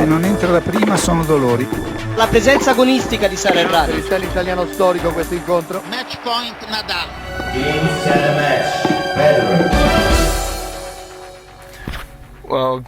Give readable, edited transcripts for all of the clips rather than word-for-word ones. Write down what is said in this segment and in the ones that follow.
Se non entra da prima sono dolori. La presenza agonistica di Sara Errani. C'è l'italiano storico questo incontro. Match point Nadal. Inizia il match. Federer. Well,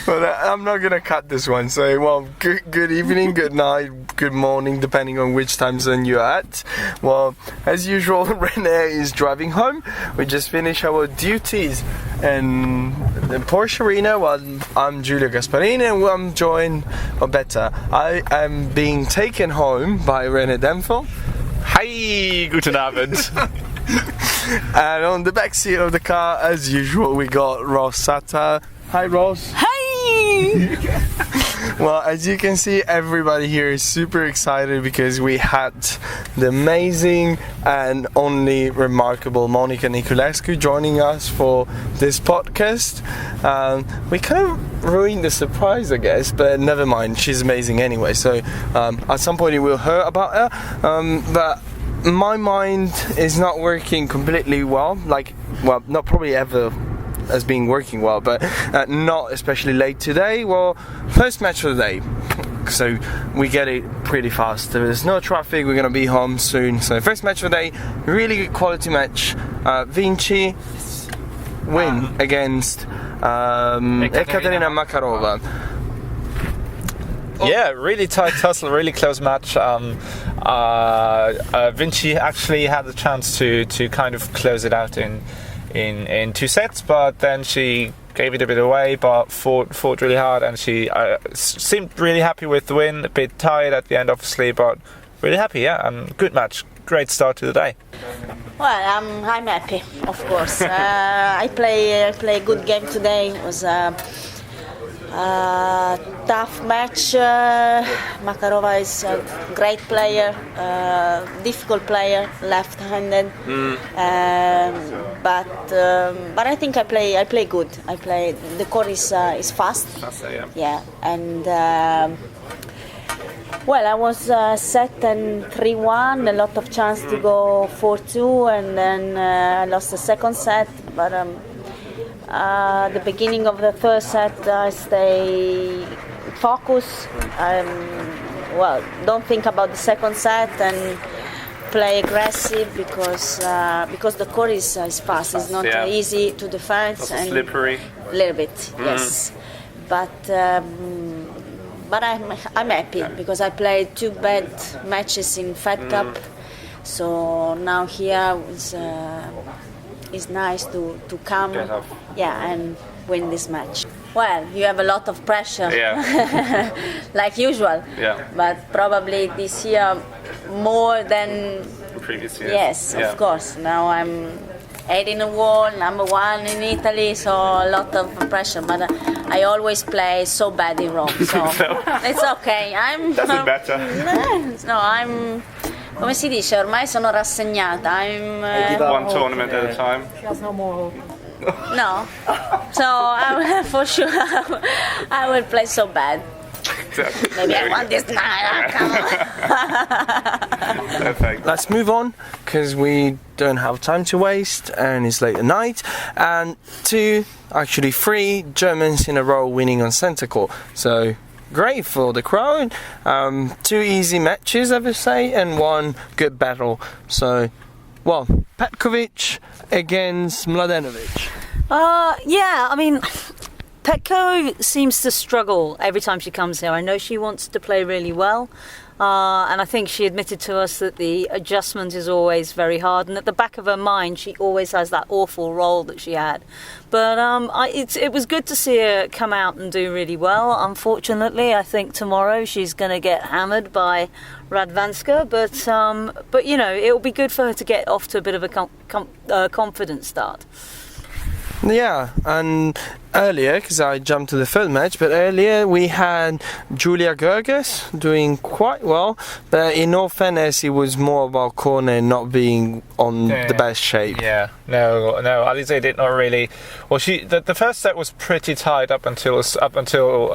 well, I'm not gonna cut this one. So, well, good evening, good night, good morning, depending on which time zone you're at. Well, as usual, René is driving home. We just finished our duties in the Porsche Arena. Well, I'm Giulio Gasparin, and I'm joined, or better, I am being taken home by René Denfeld. Hi, guten Abend. And on the back seat of the car, as usual, we got Satar. Hi, Ross. Hi! Well, as you can see, everybody here is super excited because we had the amazing and only remarkable Monica Niculescu joining us for this podcast. We kind of ruined the surprise, I guess, but never mind. She's amazing anyway. So at some point, you will hear about her. But my mind is not working completely well. Not probably ever as being working well, but not especially late today. Well, first match of the day, so we get it pretty fast. There's no traffic, we're gonna be home soon. So first match of the day, really good quality match. Vinci win against Ekaterina Makarova. Yeah, really tight tussle, really close match. Vinci actually had the chance to kind of close it out in 2 sets, but then she gave it a bit away, but fought really hard, and she seemed really happy with the win. A bit tired at the end, obviously, but really happy. Yeah, and good match, great start to the day. Well, I'm happy, of course. I play a good game today. It was a tough match. Makarova is a great player, difficult player, left-handed. But I think I play good. The court is fast. Faster, yeah, and well, I was set and 3-1, a lot of chance to go 4-2, and then I lost the second set. But the beginning of the third set, I stay focused. Don't think about the second set and play aggressive because the court is fast. It's not easy to defend and slippery. A little bit, yes. But I'm happy because I played 2 bad matches in Fed Cup, so now here is nice to come, and win this match. Well, you have a lot of pressure, like usual. Yeah. But probably this year more than previous years. Yes, of course. Now I'm 8 in the world, number 1 in Italy, so a lot of pressure. But I always play so bad in Rome, so it's okay. Doesn't matter. No, I'm. Come si dice? Ormai sono rassegnata. One tournament at a time. She has no more. No, so for sure I will play so bad. Exactly. Maybe I want this night. Come on. Perfect. Let's move on because we don't have time to waste, and it's late at night. And 3 Germans in a row winning on centre court. So great for the crowd. 2 easy matches, I would say, and 1 good battle. So, well, Petkovic against Mladenovic. Yeah, I mean, Petko seems to struggle every time she comes here. I know she wants to play really well, and I think she admitted to us that the adjustment is always very hard, and at the back of her mind she always has that awful roll that she had. But it was good to see her come out and do really well. Unfortunately, I think tomorrow she's going to get hammered by Radwanska, but you know, it'll be good for her to get off to a bit of a confident start. Yeah, and earlier, because I jumped to the third match, but earlier we had Julia Gerges doing quite well, but in all fairness, it was more about Cornet not being on the best shape. Yeah, no, Alizé did not really. Well, the first set was pretty tight up until a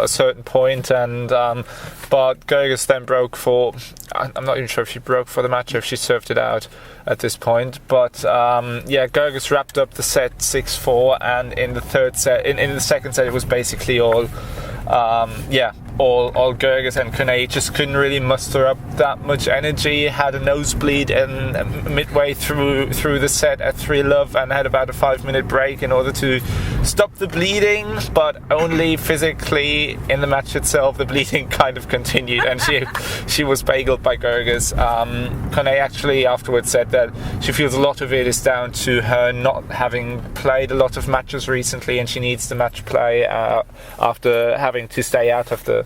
certain point, and but Gerges then broke for. I'm not even sure if she broke for the match or if she served it out at this point, but Gerges wrapped up the set 6-4, and in the third set, in in the second set, it was basically all Gerges, and Cornet just couldn't really muster up that much energy. Had a nosebleed midway through the set at 3-love, and had about a 5-minute break in order to stop the bleeding, but only physically. In the match itself, the bleeding kind of continued, and she was bageled by Gerges. Cornet actually afterwards said that she feels a lot of it is down to her not having played a lot of matches recently, and she needs the match play after having to stay out of the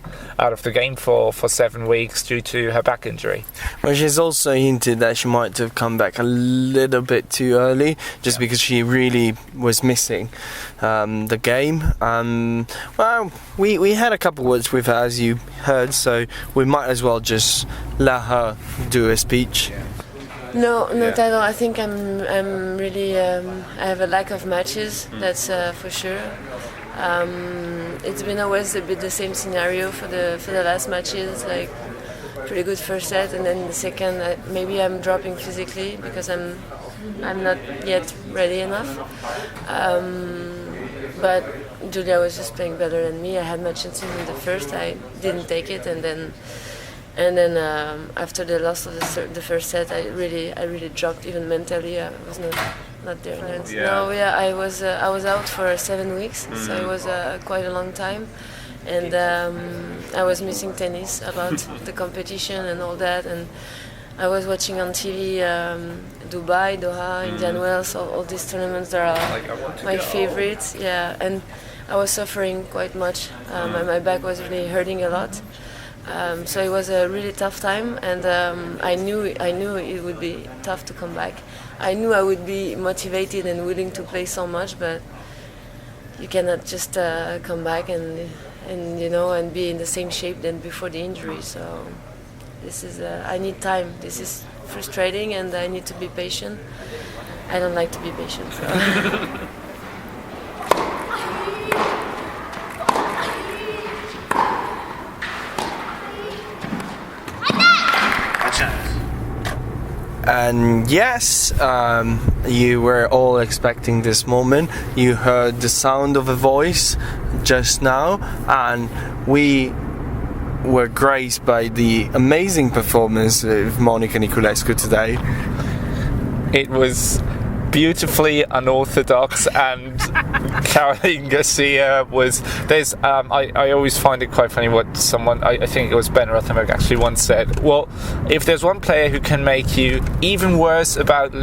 game for 7 weeks due to her back injury. Well, she's also hinted that she might have come back a little bit too early, just because she really was missing the game. Well, we had a couple words with her, as you heard, so we might as well just let her do a speech. No, not at all. I think I'm really I have a lack of matches. That's for sure. It's been always a bit the same scenario for the last matches, like pretty good first set, and then the second maybe I'm dropping physically because I'm not yet ready enough. But Giulio was just playing better than me. I had my chances in the first, I didn't take it, and then after the loss of the first set, I really dropped even mentally. I was not there. I was out for 7 weeks, so it was quite a long time, and I was missing tennis a lot, the competition and all that, and I was watching on TV Dubai, Doha, Indian Wells, all these tournaments that are my favorites. Yeah, and I was suffering quite much. My back was really hurting a lot. So it was a really tough time, and I knew it would be tough to come back. I knew I would be motivated and willing to play so much, but you cannot just come back and be in the same shape than before the injury. So this is I need time. This is frustrating, and I need to be patient. I don't like to be patient. So. And yes, you were all expecting this moment. You heard the sound of a voice just now, and we were graced by the amazing performance of Monica Niculescu today. It was beautifully unorthodox, and Caroline Garcia was. I always find it quite funny what someone, I think it was Ben Rothenberg, actually once said. Well, if there's one player who can make you even worse about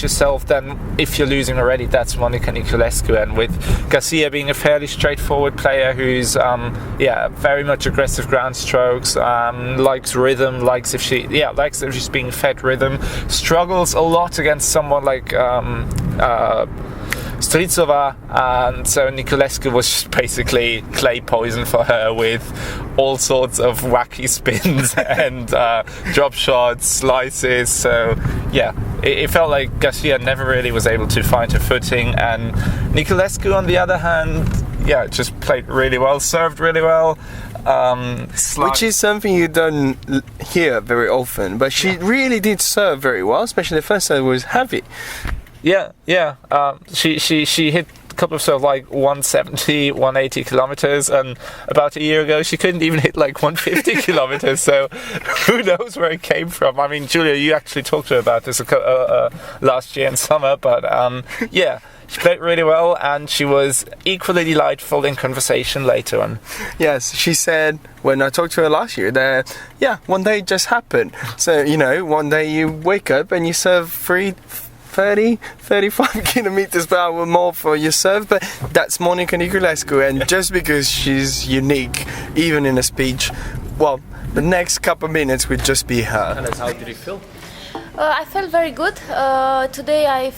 yourself than if you're losing already, that's Monica Niculescu. And with Garcia being a fairly straightforward player who's very much aggressive ground strokes, likes rhythm, likes if she's being fed rhythm, struggles a lot against someone like Stritsova, and so Niculescu was just basically clay poison for her with all sorts of wacky spins and drop shots, slices. So yeah, it felt like Garcia never really was able to find her footing, and Niculescu on the other hand, just played really well, served really well. Which is something you don't hear very often, but she really did serve very well, especially the first set was heavy. She hit a couple of sort of like 170, 180 kilometers, and about a year ago she couldn't even hit like 150 kilometers. So who knows where it came from? I mean, Giulio, you actually talked to her about this last year in summer, but she played really well, and she was equally delightful in conversation later on. Yes, she said when I talked to her last year that one day it just happened. So one day you wake up and you serve 30, 35 kilometers per hour more for your serve, but that's Monica Niculescu, and just because she's unique, even in a speech, well, the next couple of minutes would just be her. And how did it feel? I felt very good. Today I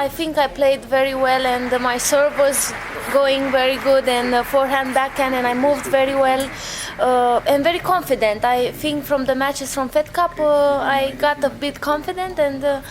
think I played very well, and my serve was going very good, and forehand, backhand, and I moved very well and very confident. I think from the matches from Fed Cup I got a bit confident, and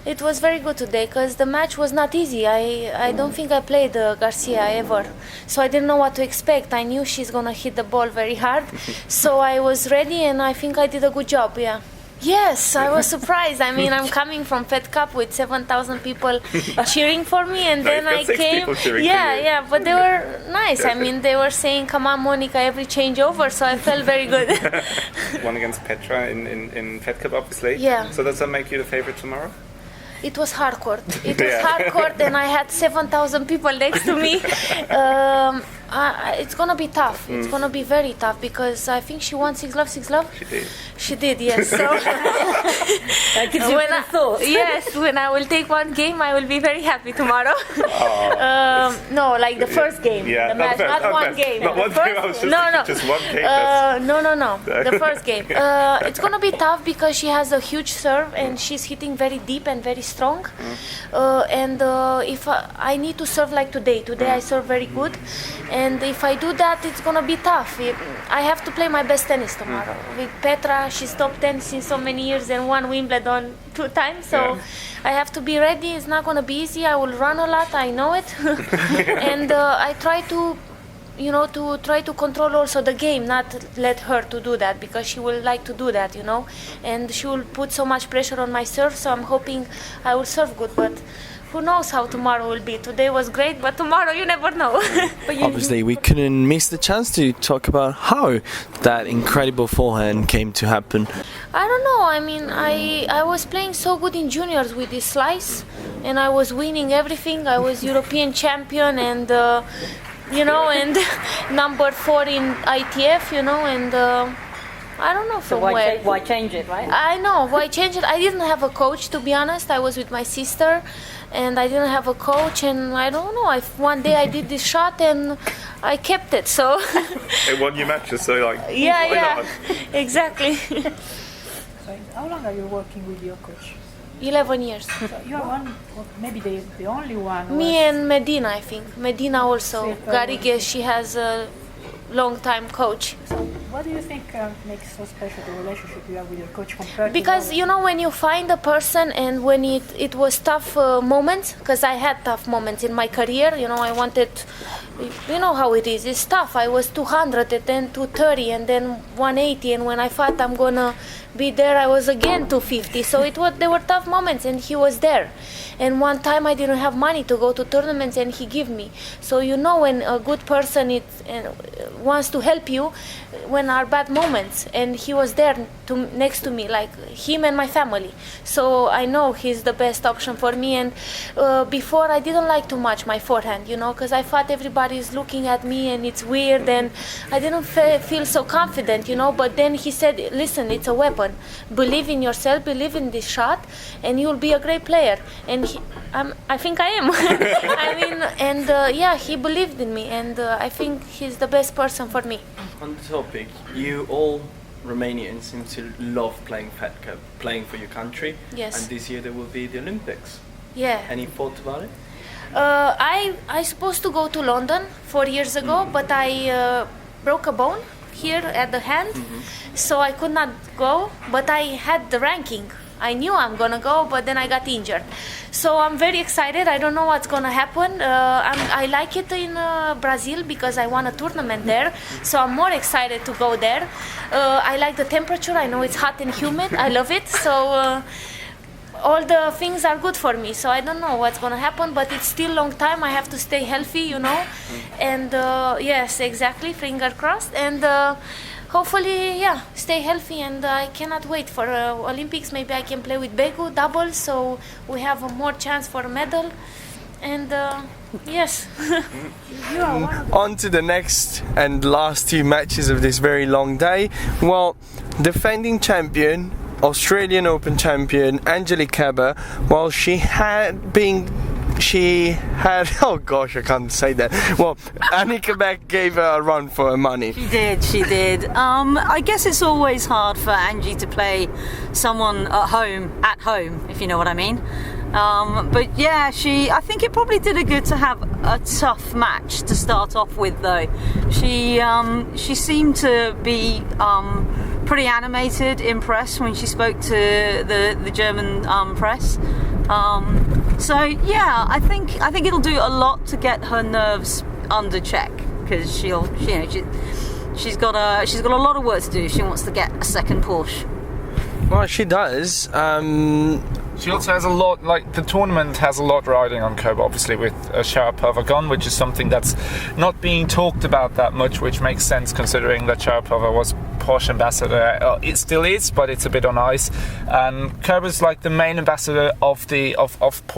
it was very good today because the match was not easy. I don't think I played Garcia ever, so I didn't know what to expect. I knew she's gonna hit the ball very hard, so I was ready, and I think I did a good job. Yeah. Yes, I was surprised. I mean, I'm coming from Fed Cup with 7,000 people cheering for me, and then I came. Yeah, but they were nice. I mean, they were saying, "Come on, Monica, every changeover." So I felt very good. Won against Petra in Fed Cup, obviously. Yeah. So does that make you the favorite tomorrow? It was hardcore. It was hardcore, and I had 7,000 people next to me. It's gonna be tough. It's gonna be very tough because I think she won 6-love, 6-love. She did, yes. So that gives you a thought. Yes, when I will take one game, I will be very happy tomorrow. No, like the first game, the match, not one game. Not one game. I was just one game. No. The first game. It's gonna be tough because she has a huge serve and she's hitting very deep and very strong. And if I need to serve like today I serve very good. And if I do that, it's gonna be tough. I have to play my best tennis tomorrow. With Petra, she's top 10 since so many years and won Wimbledon 2 times. So I have to be ready. It's not gonna be easy. I will run a lot. I know it. And I try to, try to control also the game, not let her to do that because she will like to do that, And she will put so much pressure on my serve. So I'm hoping I will serve good, but. Who knows how tomorrow will be? Today was great, but tomorrow you never know. Obviously, we couldn't miss the chance to talk about how that incredible forehand came to happen. I don't know. I mean, I was playing so good in juniors with this slice, and I was winning everything. I was European champion, and and number 4 in ITF, and. I don't know from where. Why change it, right? I know, why change it? I didn't have a coach, to be honest. I was with my sister, and I didn't have a coach, and I don't know. One day I did this shot, and I kept it, so... It won you matches, so Yeah, exactly. So how long are you working with your coach? 11 years. So you are one, or maybe the only one. Me and Medina, I think. Medina also. Garrigues, she has a long-time coach. So what do you think makes so special the relationship you have with your coach compared because to when you find a person and when it was tough moments, because I had tough moments in my career, I wanted, how it is, it's tough. I was 200 and then 230 and then 180, and when I thought I'm gonna be there, I was again 250. So there were tough moments, and he was there. And one time I didn't have money to go to tournaments, and he gave me. So when a good person wants to help you when are bad moments, and he was there next to me, like him and my family. So I know he's the best option for me. And before I didn't like too much my forehand, because I thought everybody is looking at me and it's weird, and I didn't feel so confident, But then he said, listen, it's a weapon. Believe in yourself, believe in this shot, and you'll be a great player. And I think I am. He believed in me, and I think he's the best person for me. On the topic, you all Romanians seem to love playing Fed Cup, playing for your country. Yes. And this year there will be the Olympics. Yeah. Any thoughts about it? I supposed to go to London 4 years ago, but I broke a bone here at the hand, so I could not go, but I had the ranking. I knew I'm gonna go, but then I got injured. So I'm very excited. I don't know what's gonna happen. I like it in Brazil because I won a tournament there, so I'm more excited to go there. I like the temperature. I know it's hot and humid. I love it. So all the things are good for me. So I don't know what's gonna happen, but it's still a long time. I have to stay healthy, And yes, exactly. Finger crossed. And hopefully, stay healthy, and I cannot wait for Olympics. Maybe I can play with Begu double, so we have more chance for a medal. And yes. On to the next and last 2 matches of this very long day. Well, defending champion, Australian Open champion Angelique Kerber, well, she had oh gosh, I can't say that. Well, Annika Beck gave her a run for her money. She did. I guess it's always hard for Angie to play someone at home, if you know what I mean. But yeah, I think it probably did her good to have a tough match to start off with, though. She seemed to be pretty animated in press when she spoke to the German press. So yeah, I think it'll do a lot to get her nerves under check, because she's got a lot of work to do. She wants to get a second Porsche. Well, she does. She also has a lot, like the tournament has a lot riding on Koba, obviously, with Sharapova gone, which is something that's not being talked about that much, which makes sense considering that Sharapova was Porsche ambassador. It still is, but it's a bit on ice. And Koba's like the main ambassador of Porsche.